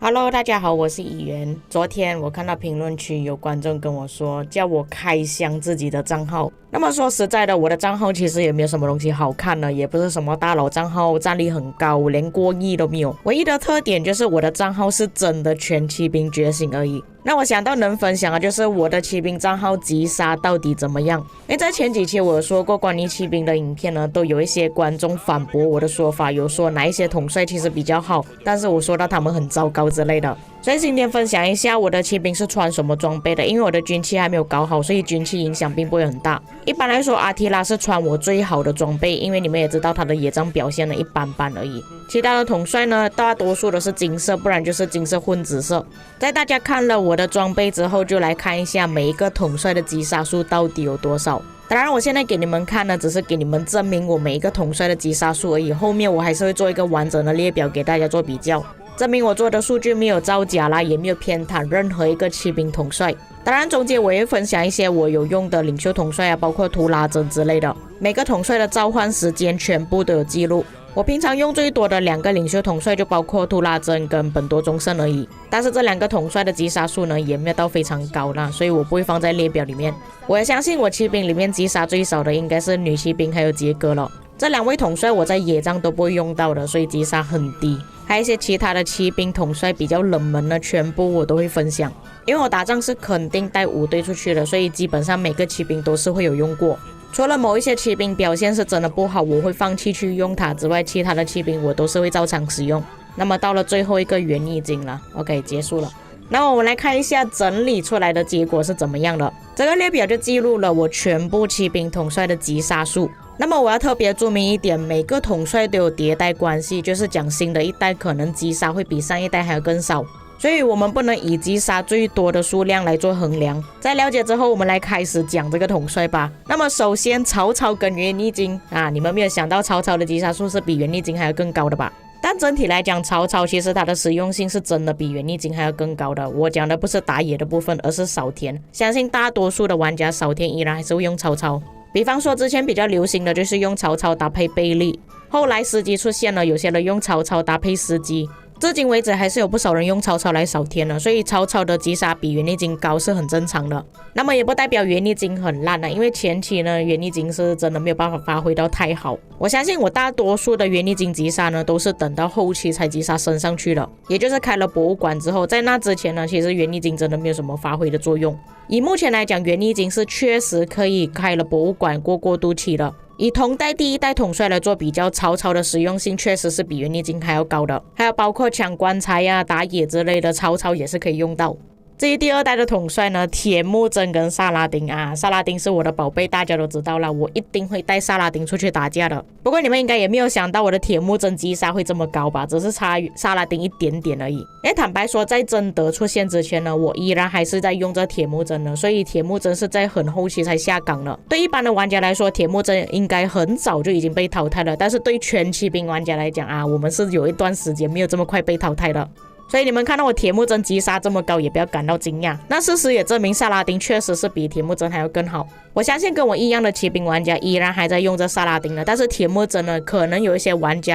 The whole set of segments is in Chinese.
Hello，大家好，我是议员。昨天我看到评论区有观众跟我说，叫我开箱自己的账号。那么说实在的，我的账号其实也没有什么东西好看的，也不是什么大佬账号，战力很高，连过亿都没有。唯一的特点就是我的账号是真的全骑兵觉醒而已。那我想到能分享的就是我的骑兵账号击杀到底怎么样。因为在前几期我有说过关于骑兵的影片呢，都有一些观众反驳我的说法，有说哪一些统帅其实比较好，但是我说到他们很糟糕之类的。所以今天分享一下我的骑兵是穿什么装备的，因为我的军器还没有搞好，所以军器影响并不会很大。一般来说，阿提拉是穿我最好的装备，因为你们也知道他的野战表现的一般般而已。其他的统帅呢，大多数都是金色，不然就是金色混紫色。在大家看了我的装备之后，就来看一下每一个统帅的击杀数到底有多少。当然我现在给你们看呢，只是给你们证明我每一个统帅的击杀数而已，后面我还是会做一个完整的列表给大家做比较，证明我做的数据没有造假啦，也没有偏袒任何一个骑兵统帅。当然中间我也会分享一些我有用的领袖统帅啊，包括图拉真之类的，每个统帅的召唤时间全部都有记录。我平常用最多的2个领袖统帅就包括图拉真跟本多忠胜而已，但是这2个统帅的击杀数呢也没有到非常高啦，所以我不会放在列表里面。我也相信我骑兵里面击杀最少的应该是女骑兵还有杰哥了，这2位统帅我在野战都不会用到的，所以击杀很低。还有一些其他的骑兵统帅比较冷门的，全部我都会分享，因为我打仗是肯定带5队出去的，所以基本上每个骑兵都是会有用过。除了某一些骑兵表现是真的不好，我会放弃去用它之外，其他的骑兵我都是会照常使用。那么到了最后一个元翼金了 ，OK 结束了。那么我们来看一下整理出来的结果是怎么样的。这个列表就记录了我全部骑兵统帅的击杀数。那么我要特别注明一点，每个统帅都有迭代关系，就是讲新的一代可能击杀会比上一代还要更少，所以我们不能以击杀最多的数量来做衡量。在了解之后，我们来开始讲这个统帅吧。那么首先曹操跟元翼金啊，你们没有想到曹操的击杀数是比元翼金还要更高的吧？但整体来讲，曹操其实它的实用性是真的比元翼金还要更高的。我讲的不是打野的部分，而是扫田。相信大多数的玩家扫田依然还是会用曹操。比方说之前比较流行的就是用曹操搭配贝利，后来司机出现了，有些人用曹操搭配司机，至今为止还是有不少人用曹操来扫天了，所以曹操的击杀比元翼金高是很正常的。那么也不代表元翼金很烂了，因为前期呢元翼金是真的没有办法发挥到太好。我相信我大多数的元翼金击杀呢都是等到后期才击杀升上去的，也就是开了博物馆之后，在那之前呢其实元翼金真的没有什么发挥的作用。以目前来讲，元翼金是确实可以开了博物馆过渡期的。以同代第1代统帅来做比较，曹操的实用性确实是比元翼金还要高的，还有包括抢棺材啊、打野之类的，曹操也是可以用到。至于第2代的统帅呢，铁木真跟萨拉丁啊，萨拉丁是我的宝贝，大家都知道了，我一定会带萨拉丁出去打架的。不过你们应该也没有想到我的铁木真击杀会这么高吧，只是差萨拉丁一点点而已。因为坦白说，在贞德出现之前呢，我依然还是在用这铁木真的，所以铁木真是在很后期才下岗了。对一般的玩家来说，铁木真应该很早就已经被淘汰了，但是对全骑兵玩家来讲啊，我们是有一段时间没有这么快被淘汰的。所以你们看到我铁木真击杀这么高，也不要感到惊讶。那事实也证明萨拉丁确实是比铁木真还要更好。我相信跟我一样的骑兵玩家依然还在用着萨拉丁的，但是铁木真呢，可能有一些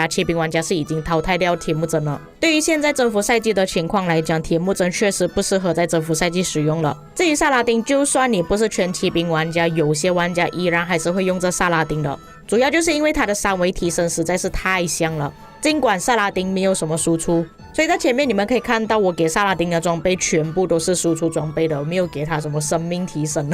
骑兵玩家是已经淘汰掉铁木真了。对于现在征服赛季的情况来讲，铁木真确实不适合在征服赛季使用了。至于萨拉丁，就算你不是全骑兵玩家，有些玩家依然还是会用着萨拉丁的，主要就是因为它的3维提升实在是太香了。尽管萨拉丁没有什么输出，所以在前面你们可以看到我给萨拉丁的装备全部都是输出装备的，我没有给他什么生命提升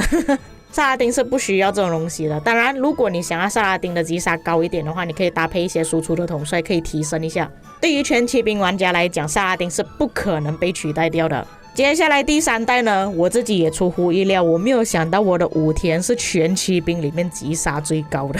萨拉丁是不需要这种东西的。当然如果你想要萨拉丁的击杀高一点的话，你可以搭配一些输出的统帅，可以提升一下。对于全骑兵玩家来讲，萨拉丁是不可能被取代掉的。接下来第3代呢，我自己也出乎意料，我没有想到我的武田是全骑兵里面击杀最高的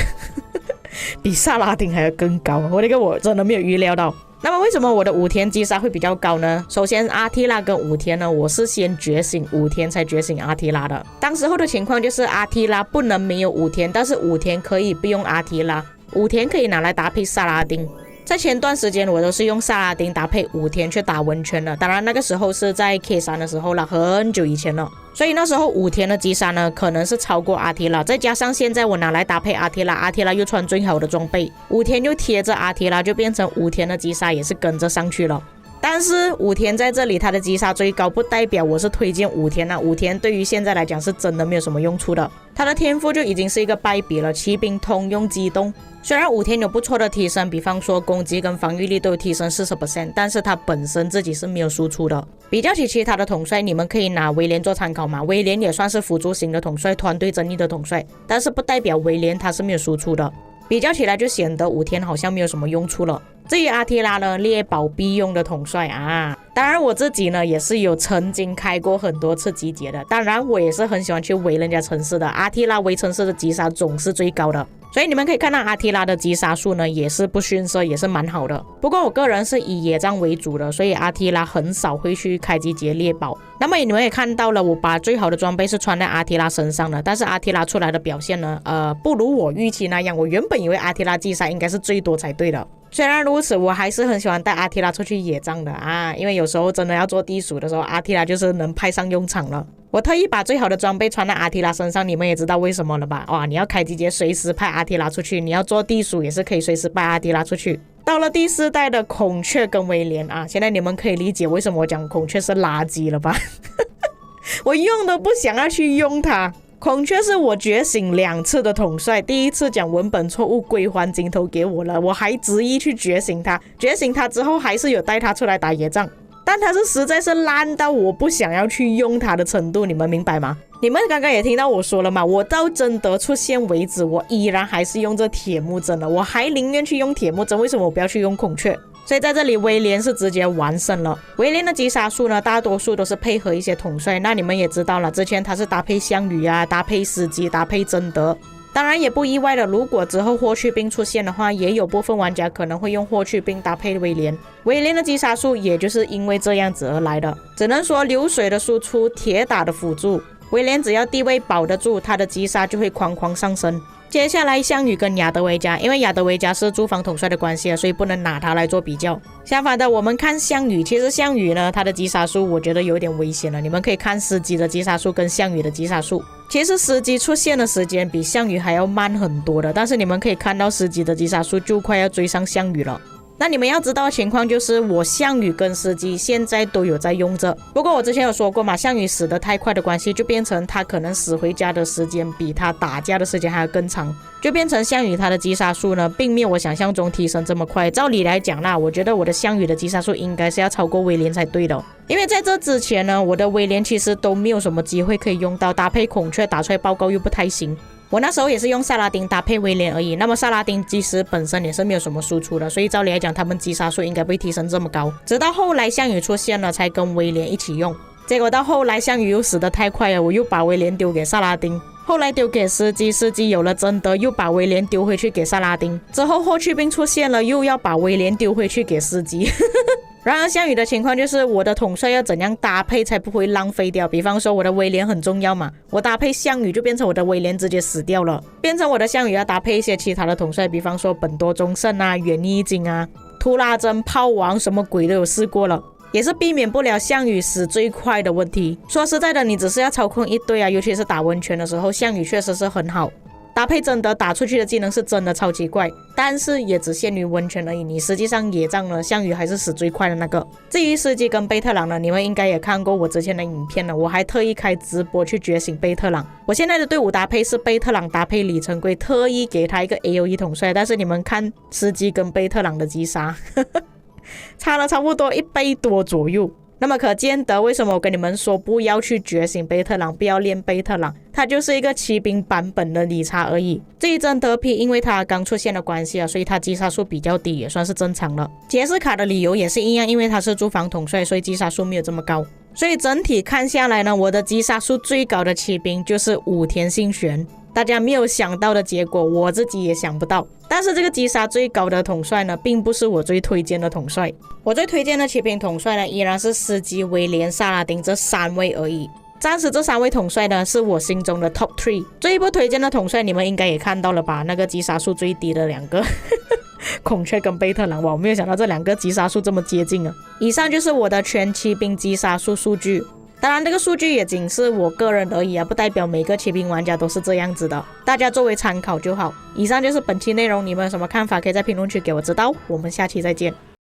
比萨拉丁还要更高，我真的没有预料到。那么为什么我的武田击杀会比较高呢？首先阿提拉跟武田呢，我是先觉醒武田才觉醒阿提拉的。当时候的情况就是阿提拉不能没有武田，但是武田可以不用阿提拉，武田可以拿来搭配萨拉丁。在前段时间我都是用萨拉丁搭配武田去打温泉的，当然那个时候是在 K3 的时候了，很久以前了。所以那时候武田的击杀呢可能是超过阿提拉，再加上现在我拿来搭配阿提拉，阿提拉又穿最好的装备，武田又贴着阿提拉，就变成武田的击杀也是跟着上去了。但是武田在这里他的击杀最高，不代表我是推荐武田啊。武田对于现在来讲是真的没有什么用处的，他的天赋就已经是一个败笔了。骑兵通用机动，虽然武田有不错的提升，比方说攻击跟防御力都有提升 40%， 但是他本身自己是没有输出的。比较起其他的统帅，你们可以拿威廉做参考嘛。威廉也算是辅助型的统帅，团队争议的统帅，但是不代表威廉他是没有输出的。比较起来就显得武田好像没有什么用处了。至于阿提拉呢，猎宝必用的统帅啊，当然我自己呢也是有曾经开过很多次集结的，当然我也是很喜欢去围人家城市的。阿提拉围城市的击杀总是最高的，所以你们可以看到阿提拉的击杀数呢也是不逊色，也是蛮好的。不过我个人是以野战为主的，所以阿提拉很少会去开集结猎宝。那么你们也看到了，我把最好的装备是穿在阿提拉身上的，但是阿提拉出来的表现呢不如我预期那样。我原本以为阿提拉击杀应该是最多才对的，虽然如此，我还是很喜欢带阿提拉出去野战的啊，因为有时候真的要做地鼠的时候，阿提拉就是能派上用场了。我特意把最好的装备穿在阿提拉身上，你们也知道为什么了吧？哇，你要开集结随时派阿提拉出去，你要做地鼠也是可以随时派阿提拉出去。到了第4代的孔雀跟威廉啊，现在你们可以理解为什么我讲孔雀是垃圾了吧？我用都不想要去用它。孔雀是我觉醒2次的统帅，第一次讲文本错误归还镜头给我了，我还执意去觉醒它，觉醒它之后还是有带它出来打野战，但它是实在是烂到我不想要去用它的程度，你们明白吗？你们刚刚也听到我说了嘛，我到真德出现为止，我依然还是用这铁木真的，我还宁愿去用铁木真，为什么我不要去用孔雀？所以在这里威廉是直接完胜了。威廉的击杀数呢，大多数都是配合一些统帅，那你们也知道了，之前他是搭配项羽啊，搭配司机，搭配贞德。当然也不意外的，如果之后霍去病出现的话，也有部分玩家可能会用霍去病搭配威廉。威廉的击杀数也就是因为这样子而来的，只能说流水的输出，铁打的辅助。威廉只要地位保得住，他的击杀就会哐哐上升。接下来项羽跟亚德维加，因为亚德维加是驻防统帅的关系，所以不能拿他来做比较。相反的，我们看项羽，其实项羽呢，他的击杀数我觉得有点危险了。你们可以看司机的击杀数跟项羽的击杀数，其实司机出现的时间比项羽还要慢很多的，但是你们可以看到司机的击杀数就快要追上项羽了。那你们要知道的情况就是，我项羽跟司机现在都有在用着。不过我之前有说过嘛，项羽死得太快的关系，就变成他可能死回家的时间比他打架的时间还要更长，就变成项羽他的击杀数呢，并没有我想象中提升这么快。照理来讲啦，我觉得我的项羽的击杀数应该是要超过威廉才对的，因为在这之前呢，我的威廉其实都没有什么机会可以用到，搭配孔雀打出来报告又不太行。我那时候也是用萨拉丁搭配威廉而已，那么萨拉丁其实本身也是没有什么输出的，所以照理来讲他们击杀数应该不会提升这么高，直到后来项羽出现了才跟威廉一起用，结果到后来项羽又死得太快了，我又把威廉丢给萨拉丁，后来丢给司机，司机有了贞德又把威廉丢回去给萨拉丁，之后霍去病出现了又要把威廉丢回去给司机然而项羽的情况就是我的统帅要怎样搭配才不会浪费掉，比方说我的威廉很重要嘛，我搭配项羽就变成我的威廉直接死掉了，变成我的项羽要搭配一些其他的统帅，比方说本多忠胜啊、源义经啊、图拉真、炮王，什么鬼都有试过了，也是避免不了项羽死最快的问题。说实在的，你只是要操控一堆啊，尤其是打温泉的时候，项羽确实是很好，搭配贞德打出去的技能是真的超级怪，但是也只限于温泉而已，你实际上野战了，项羽还是死最快的那个。至于司机跟贝特朗呢，你们应该也看过我之前的影片了，我还特意开直播去觉醒贝特朗。我现在的队伍搭配是贝特朗搭配李成规，特意给他一个 AOE 统帅，但是你们看司机跟贝特朗的击杀差了差不多1倍多左右。那么可见得为什么我跟你们说不要去觉醒贝特朗，不要练贝特朗，它就是一个骑兵版本的理查而已。这一真德皮因为它刚出现的关系所以它击杀数比较低，也算是正常了。杰斯卡的理由也是一样，因为他是驻防统帅，所以击杀数没有这么高。所以整体看下来呢，我的击杀数最高的骑兵就是武田信玄。大家没有想到的结果，我自己也想不到。但是这个击杀最高的统帅呢，并不是我最推荐的统帅。我最推荐的骑兵统帅呢，依然是司机、威廉、萨拉丁这3位而已。暂时这3位统帅呢，是我心中的 top 3。最不推荐的统帅，你们应该也看到了吧？那个击杀数最低的2个孔雀跟贝特朗，我没有想到这2个击杀数这么接近啊！以上就是我的全骑兵击杀数数据。当然这个数据也仅是我个人而已不代表每个骑兵玩家都是这样子的，大家作为参考就好。以上就是本期内容，你们有什么看法可以在评论区给我知道，我们下期再见。